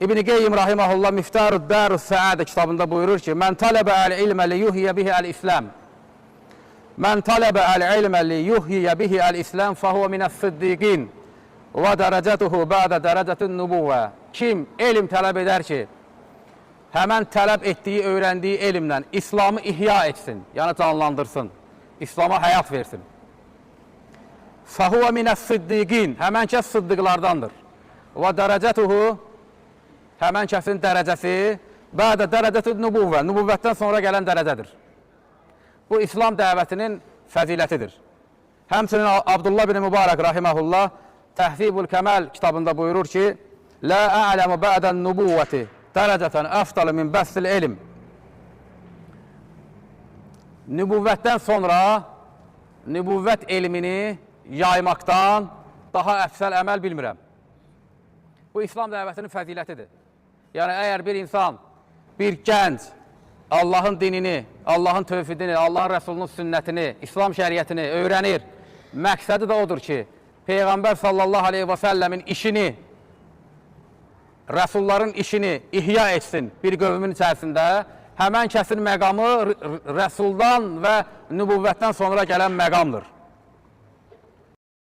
İbn-i Qeyyim rahiməhullah Miftarud Darus Səadə kitabında buyurur ki, Mən tələbə əl-ilmə li yuhiyyə bihi əl-İslam. Mən tələbə əl-ilmə li yuhiyyə bihi əl-İslam fəhuvə minəs-siddiqin və dərəcətuhu bədə dərəcətin nübuvvə. Kim elm tələb edər ki, həmən tələb etdiyi, öyrəndiyi elmlə İslamı ihya etsin, yəni canlandırsın, İslama həyat versin. Fəhuvə minəs-siddiqin, həmən kəs sıddıqlardandır. Və dərəcətuhu, həmən kəsin dərəcəsi bədə dərəcətin nübuvvə, nübuvvətdən sonra gələn dərəcədir. Bu, İslam dəvətinin fəzilətidir. Həmçinin Abdullah bin Mübarək rahiməhullah Təhzibul Kəməl kitabında buyurur ki, Lə ələmu bədən nübuvvəti dərəcətən əfdalı min bəssil elm. Nübuvvətdən sonra nübuvvət elmini yaymaqdan daha əfsəl əməl bilmirəm. Bu, İslam dəvətinin fəzilətidir. Yəni, əgər bir insan, bir gənc Allahın dinini, Allahın tövhidini, Allahın Rəsulunun sünnətini, İslam şəriətini öyrənir, məqsədi də odur ki, Peyğəmbər sallallahu aleyhi və səlləmin işini, Rəsulların işini ihya etsin bir qövmün içərisində, həmən kəsin məqamı Rəsuldan və nübuvvətdən sonra gələn məqamdır.